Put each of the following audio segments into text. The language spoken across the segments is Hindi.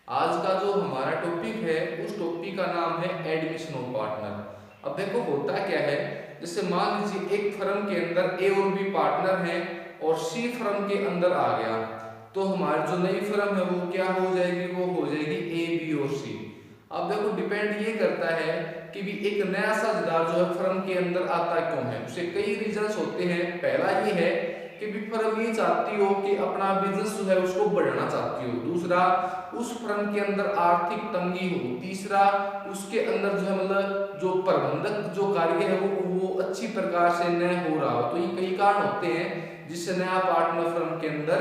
आज का जो हमारा टॉपिक है उस टॉपिक का नाम है एडमिशन ऑफ पार्टनर। अब देखो होता क्या है, जैसे मान लीजिए एक फर्म के अंदर ए और बी पार्टनर हैं और सी फर्म के अंदर आ गया, तो हमारी जो नई फर्म है वो क्या हो जाएगी, वो हो जाएगी ए बी और सी। अब देखो डिपेंड ये करता है कि भी एक नया साझेदार जो है फर्म के अंदर आता क्यों है, उसे कई रीजंस होते हैं। पहला ये है कि भी फर्म ये चाहती हो कि अपना बिजनेस जो है उसको बढ़ाना चाहती हो, दूसरा उस फर्म के अंदर आर्थिक तंगी हो, तीसरा उसके अंदर जो है मतलब जो प्रबंधक जो कार्य है वो अच्छी प्रकार से न हो रहा हो। तो ये कई कारण होते हैं जिससे नया पार्टनर फर्म के अंदर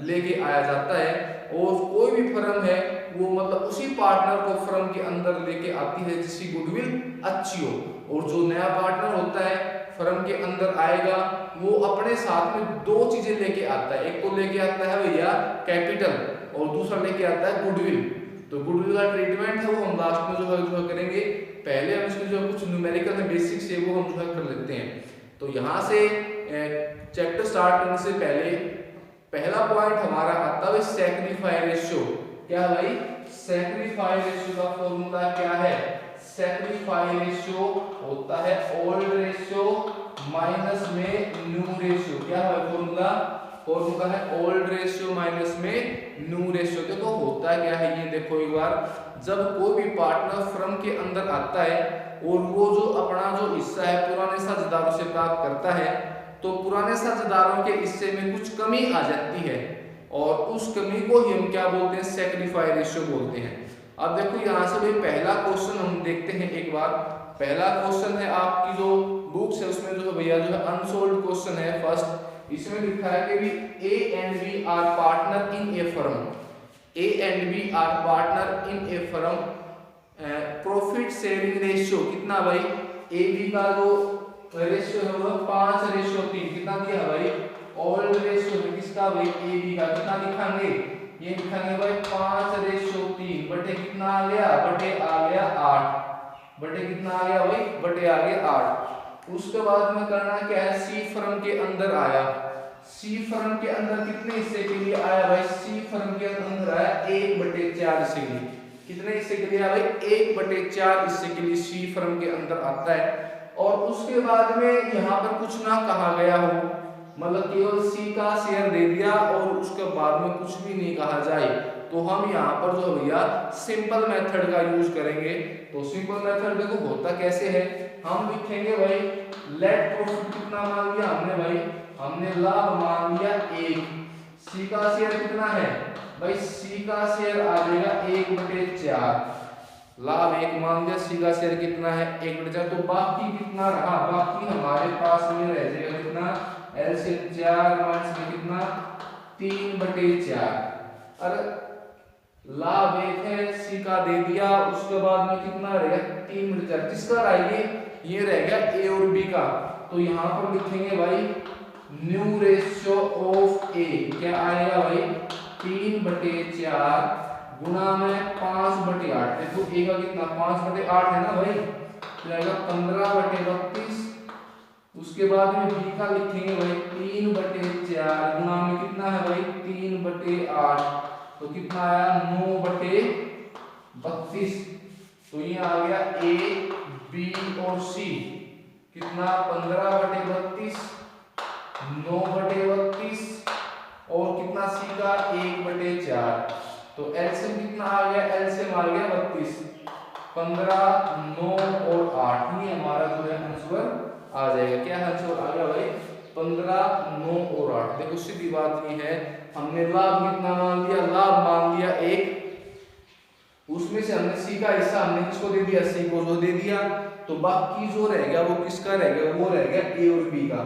लेके आया जाता है। और कोई भी फर्म है वो मतलब उसी पार्टनर को फर्म के अंदर लेके आती है जिसकी गुडविल अच्छी हो। और जो नया पार्टनर होता है फर्म के अंदर आएगा वो अपने साथ में दो चीजें लेके आता है, एक तो लेके आता है भैया कैपिटल और दूसरा लेके आता है गुडविल। तो गुडविल का ट्रीटमेंट है वो हम लास्ट में जो है करेंगे। पहले हम इसमें जो कुछ न्यूमेरिकल है बेसिक्स है वो हम जो है कर लेते हैं। तो यहाँ से चैप्टर स्टार्ट करने से पहले पहला पॉइंट हमारा आता है सैक्रिफाई रेशियो। क्या भाई, सैक्रिफाई रेशियो का फॉर्मूला क्या है? सैक्रिफाई रेशियो होता है ओल्ड रेशियो माइनस में न्यू रेशियो। क्या है फॉर्मूला? फॉर्मूला है ओल्ड रेशियो माइनस में न्यू रेशियो। देखो होता क्या है ये देखो एक बार, जब कोई भी पार्टनर फर्म के अंदर आता है और वो जो अपना जो हिस्सा है पुराने साझेदारों से प्राप्त करता है, तो पुराने साझेदारों के हिस्से में कुछ कमी आ जाती है और उस कमी को ही हम क्या बोलते हैं? सैक्रिफाई रेशियो बोलते हैं। अब देखो यहाँ से भाई पहला क्वेश्चन हम देखते हैं एक बार। पहला क्वेश्चन है आपकी जो बुक्स है उसमें जो भैया जो है अनसोल्ड क्वेश्चन है फर्स्ट। इसमें लिखा है कि भी A and B are partner in a firm, A and B are partner in a firm, profit sharing ratio कितना भाई? ए बी का जो रेशियो है वो 5:3। कितना दिया भाई? ओल्ड रेशियो में किसका भाई? ए बी का। कितना लिखेंगे? ये लिखेंगे भाई 5:3 बटे कितना आ गया? बटे आ गया 8। बटे कितना आ गया भाई? बटे आ गया 8। उसके बाद में करना क्या है? सी फर्म के अंदर आया। सी फर्म के अंदर कितने हिस्से के लिए आया भाई? सी फर्म के अंदर आया 1/4 हिस्से के लिए। कितने हिस्से के लिए आया भाई? 1/4 हिस्से के लिए सी फर्म के अंदर आता है। और उसके बाद में यहाँ पर कुछ ना कहा गया हो, मतलब केवल सी का शेयर दे दिया और उसके बाद में कुछ भी नहीं कहा जाए, तो हम यहाँ पर जो भैया सिंपल मेथड का यूज करेंगे। तो सिंपल मेथड देखो होता कैसे है, हम लिखेंगे भाई लेट प्रॉफिट कितना मान लिया हमने भाई? हमने लाभ मान लिया 1। सी का शेयर कितना है भाई? सी का शेयर आ जाएगा 1/4। लाभ 1 मान लिया, सी का शेयर कितना है? 1/4। तो बाकी कितना रहा? बाकी हमारे पास में रह जाएगा कितना? एल से 4 माइनस में कितना? 3/4। अरे लाभ 1 है, सी का दे दिया, उसके बाद में कितना रहेगा? 3/4। किसका रहा ये रह गया ए और बी का। तो यहाँ पर लिखेंगे भाई न्यू रेशियो ऑफ ए। क्या आएगा भाई? 3/4 गुना में 5/8। देखो ए का कितना? 5/8 है ना भाई, तो आएगा 15/32। उसके बाद में बी का लिखेंगे भाई 3/4 गुना में कितना है भाई? 3/8, तो कितना आया? 9/32। तो ये आ गया ए बी और सी कितना? 15/32, 9/32 और कितना सी का? 1/4। तो एलसीएम कितना आ गया? एलसीएम आ गया 32। 15, 9 और 8, ये हमारा जो है आंसर आ जाएगा। क्या आंसर आ गया भाई? 15, 9 और 8। देखो सीधी बात ये है, हमने लाभ कितना मान लिया? लाभ मान लिया 1। उसमें से हमने सी का हिस्सा हमने किसको दे दिया? सी को जो दे दिया। तो बाकी जो रह गया वो किसका रह गया? वो रह गया ए और बी का।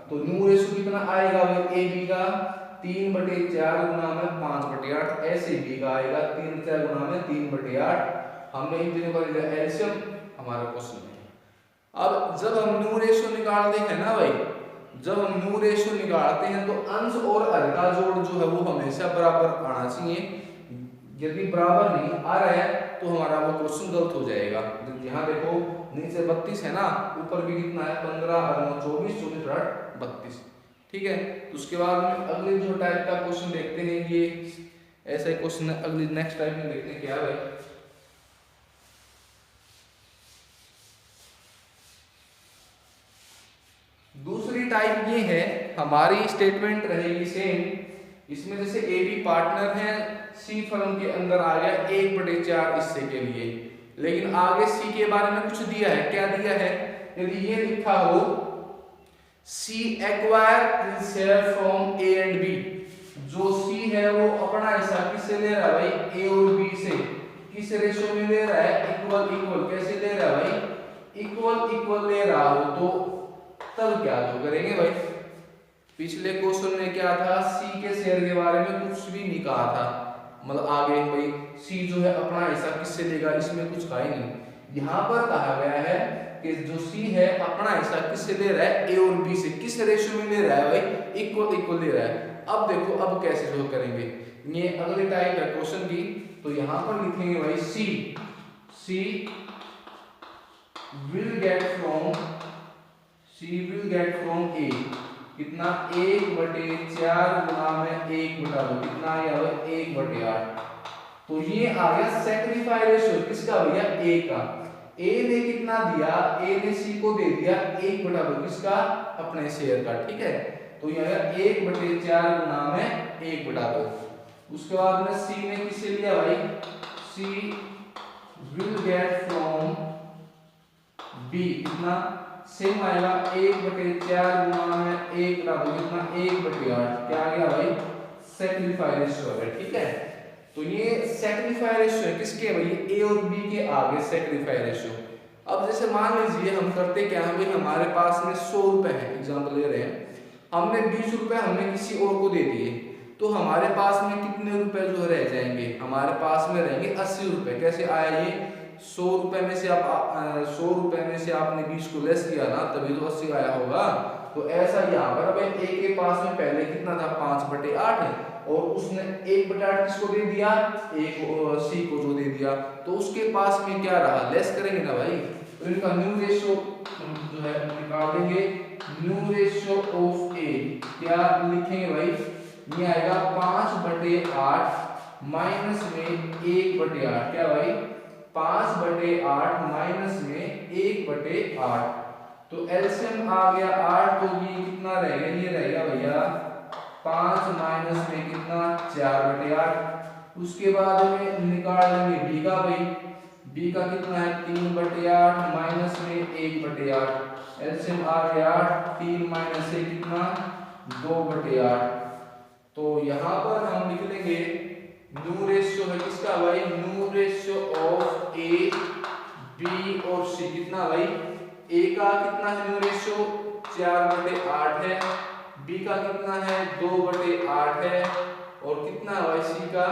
तो न्यू रेशियो कितना आएगा भाई? ए बी का 3/4 गुना में 5/8, ऐसे बी का आएगा 3/4 गुना में 3/8। हमने इन तीनों का लिया एलसीएम, हमारा क्वेश्चन है। अब जब हम न्यू रेशियो निकालते हैं ना भाई, जब हम न्यू रेशियो निकालते हैं तो अंश और हर का जोड़ जो है वो हमेशा बराबर आना चाहिए। यदि बराबर नहीं आ रहा है तो हमारा वो क्वेश्चन गलत हो जाएगा। यहाँ देखो नीचे 32 है ना, ऊपर भी कितना है? 15 और 9 24, 24 8 32। ठीक है, तो उसके बाद में अगले जो टाइप का क्वेश्चन देखते हैं ये ऐसा ही क्वेश्चन अगली नेक्स्ट टाइप में देखते हैं क्या है। दूसरी टाइप ये है, हमारी स्टेटमेंट रहेगी सेम, इसमें जैसे ए बी पार्टनर है, सी फर्म के अंदर आ गया 1/4 हिस्से के लिए, लेकिन आगे सी के बारे में कुछ दिया है। क्या दिया है? यदि ये लिखा हो C acquire share from A and B, जो सी है वो अपना हिस्सा किससे ले रहा है भाई? ए और बी से। किस रेशो में ले रहा है? Equal equal. कैसे ले रहा है भाई? इक्वल इक्वल ले रहा हो तो तब क्या तो करेंगे भाई? पिछले क्वेश्चन में क्या था, सी के शेयर के बारे में कुछ भी नहीं कहा था, मतलब आगे भाई सी जो है अपना हिस्सा किससे लेगा, इसमें कुछ कहा ही नहीं। यहाँ पर कहा गया है कि जो सी है अपना हिस्सा किससे ले रहा है? ए और बी से। किस रेशियो में ले रहा है भाई? इक्वल इक्वल ले रहा है। अब देखो अब कैसे सोल्व करेंगे, ये अगली टाइप है क्वेश्चन की। तो यहाँ पर लिखेंगे भाई सी विल गेट फ्रॉम ए कितना? 1/4 गुना में 1/2 कितना आ गया भाई? 1/8। तो ये आ गया सेक्रीफाई रेशियो किसका भैया? ए का। ए ने कितना दिया? ए ने सी को दे दिया 1/2 किसका? अपने शेयर का। ठीक है, तो ये आया 1/4 गुना में 1/2। उसके बाद में सी ने किससे लिया भाई? सी विल गेट फ्रॉम बी कितना? सेम आएगा 1/4 गुना में 1/2 कितना? 1/8। क्या आ गया भाई? सेक्रीफाई रेशियो है। ठीक है, तो ये सेक्रीफाई रेशियो है किसके भाई? ए और बी के आगे सेक्रीफाई रेशियो। अब जैसे मान लीजिए हम करते क्या है भाई, हमारे पास में 100 रुपए है, एग्जांपल ले रहे हैं, हमने 20 रुपए हमने किसी और को दे दिए, तो हमारे पास में कितने रुपए जो रह जाएंगे? हमारे पास में रहेंगे 80 रुपए। कैसे आया ये? 100 रुपए में से आप 100 रुपए में से आपने 20 को लेस किया ना, तभी तो 80 आया होगा। तो ऐसा यहाँ पर अब ए के पास में पहले कितना था? 5/8 है, और उसने 1/8 किसको दे दिया? एक सी को जो दे दिया, तो उसके पास में क्या रहा? लेस करेंगे ना भाई। तो इनका न्यू रेशियो जो है निकाल देंगे। न्यू रेशियो ऑफ ए क्या लिखेंगे भाई? ये आएगा 5/8 माइनस में 1/8। क्या भाई? 5/8 माइनस में 1/8। तो एलसीएम आ गया 8, तो ये कितना रहेगा? ये रहेगा भैया 5 माइनस में कितना? 4/8। उसके बाद में निकाल लेंगे बी का भाई। बी का कितना है? 3/8 माइनस में 1/8। एलसीएम आ गया 3 माइनस से कितना? 2/8। तो यहाँ पर हम लिख लेंगे न्यू रेशियो है किसका भाई? New ratio of A B और सी कितना भाई? ए का कितना है न्यू रेशियो? 4/8 है। बी का कितना है? 2/8 है। और कितना है भाई सी का?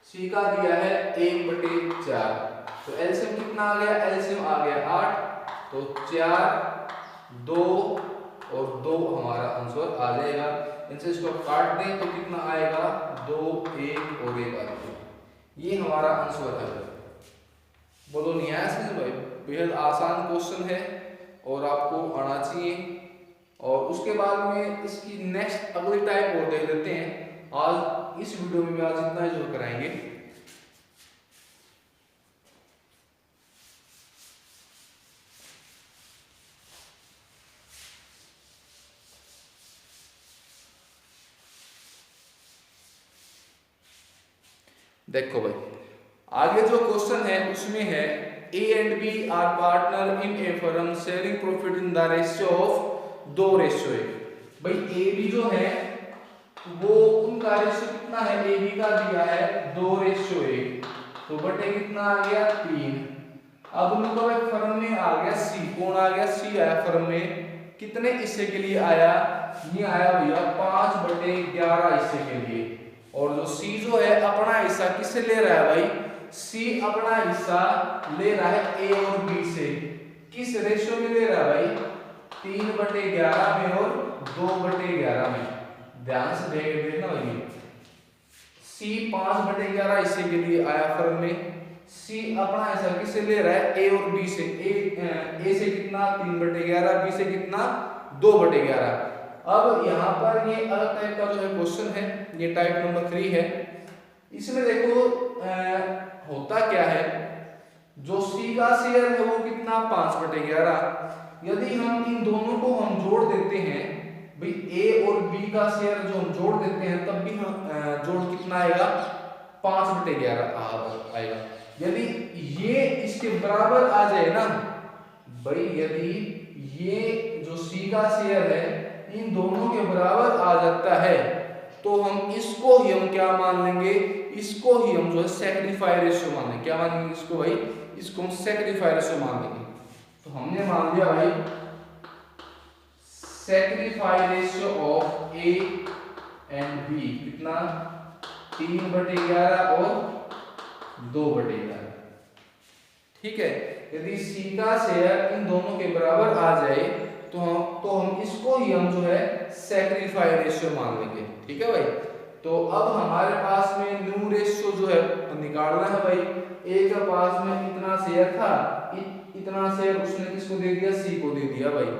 सी का दिया है 1/4। तो एलसीएम कितना आ गया? एलसीएम आ गया 8। तो 4 2 और 2 हमारा आंसर आ जाएगा। इनसे इसको काट दें तो कितना आएगा? 2 1 और 1 आ जाएगा। ये हमारा आंसर है। बोलो नहीं आया समझ भाई? बेहद आसान क्वेश्चन है और आपको आना चाहिए। और उसके बाद में इसकी नेक्स्ट अगली टाइप और देख लेते हैं। आज इस वीडियो में आज इतना ही जो कराएंगे। देखो भाई आगे जो क्वेश्चन है उसमें है A and B are partner in a firm sharing profit in the ratio of 2:1। भाई ए बी जो है वो उनका रेशियो कितना है? ए बी का दिया है 2:1, तो बटे कितना आ गया? 3। अब उनका भाई फर्म में आ गया सी। कौन आ गया? सी आया फर्म में। कितने हिस्से के लिए आया? ये आया भैया 5/11 हिस्से के लिए। और जो सी जो है अपना हिस्सा किससे ले रहा है भाई? सी अपना हिस्सा ले रहा है ए और बी से। किस रेशियो में ले रहा है भाई? 3/11 में और 2/11 में। ध्यान से देखना भाई, सी 5/11 हिस्से के लिए आया फर्म में। सी अपना हिस्सा किससे ले रहा है? ए और बी से। ए से कितना? 3/11, बी से कितना? 2/11। अब यहाँ पर ये अलग टाइप का जो है क्वेश्चन है, ये टाइप नंबर 3 है। इसमें देखो होता क्या है, जो सी का शेयर है वो कितना 5/11। यदि हम इन दोनों को हम जोड़ देते हैं भाई, ए और बी का शेयर जो हम जोड़ देते हैं तब भी हम जोड़ कितना आएगा 5/11 आएगा। यदि ये इसके बराबर आ जाए ना भाई, यदि ये जो सी का शेयर है इन दोनों के बराबर आ जाता है तो हम इसको ही हम क्या मान लेंगे, इसको ही हम जो है सैक्रिफाई रेशियो मान लेंगे। क्या मानेंगे इसको भाई, इसको हम सैक्रिफाई रेशियो मान लेंगे। तो हमने मान लिया भाई sacrifice ratio of A and B कितना 3/11 और 2/11। ठीक है, यदि सी का शेयर इन दोनों के बराबर आ जाए तो हम इसको ही हम जो है सैक्रिफाई रेशियो मान लेंगे। ठीक है भाई, तो अब हमारे पास में न्यू रेशियो जो है निकालना है भाई। ए के पास में इतना शेयर था, इतना शेयर उसने किसको दे दिया, सी को दे दिया भाई।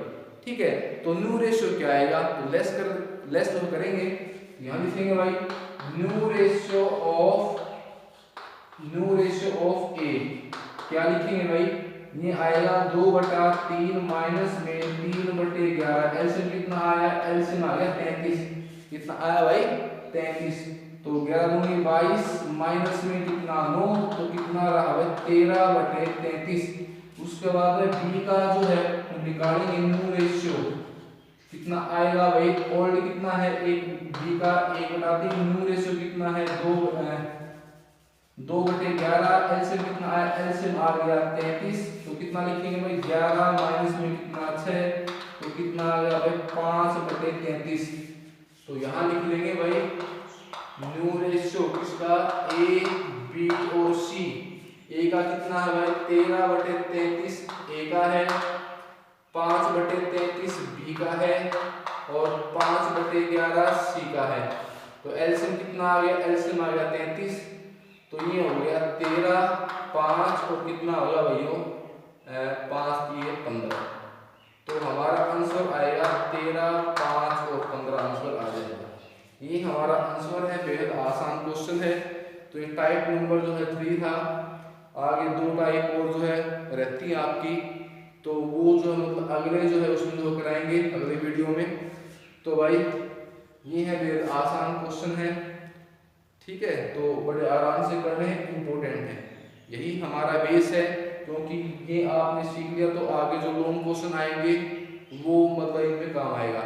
ठीक है, तो न्यू रेशियो क्या आएगा, तो लेस तो करेंगे, यहां लिखेंगे भाई न्यू रेशियो ऑफ ए क्या लिखेंगे भाई, ये आएगा 2/3 माइनस में 3/11। एलसीएम कितना आया, एलसीएम आ गया 33। कितना आया भाई 33। तो 11 दूनी 22 माइनस में कितना 9, तो कितना रहा भाई 13/33। उसके बाद बी का जो है निकालेंगे न्यू रेशियो, कितना आएगा भाई, ओल्ड कितना है एक, बी का 1/3, न्यू रेशियो कितना है 2/11। एलसीएम कितना आया, एलसीएम आ गया 33। तो कितना लिखेंगे भाई 11 माइनस में कितना 6, तो कितना आ गया भाई 5/33। तो यहाँ लिख लेंगे भाई न्यू रेशियो किसका, ए बी और सी। ए का कितना है भाई 13/33 ए का है, 5/33 बी का है और 5/11 सी का है। तो एलसीएम कितना आ गया, एलसीएम आ गया 33। तो ये हो गया 13, 5 और कितना होगा भाइयों 5 की 15। तो हमारा आंसर आएगा 13, 5 और 15 आंसर आ जाएगा। ये हमारा आंसर है, बेहद आसान क्वेश्चन है। तो ये टाइप नंबर जो है 3 था। आगे 2 टाइप और जो है रहती है आपकी, तो वो जो मतलब अगले जो है उसमें जो कराएंगे अगले वीडियो में। तो भाई ये है, बेहद आसान क्वेश्चन है। ठीक है, तो बड़े आराम से करने हैं, इम्पोर्टेंट है, यही हमारा बेस है। क्योंकि ये आपने सीख लिया तो आगे जो लॉन्ग क्वेश्चन आएंगे वो मतलब इनमें काम आएगा।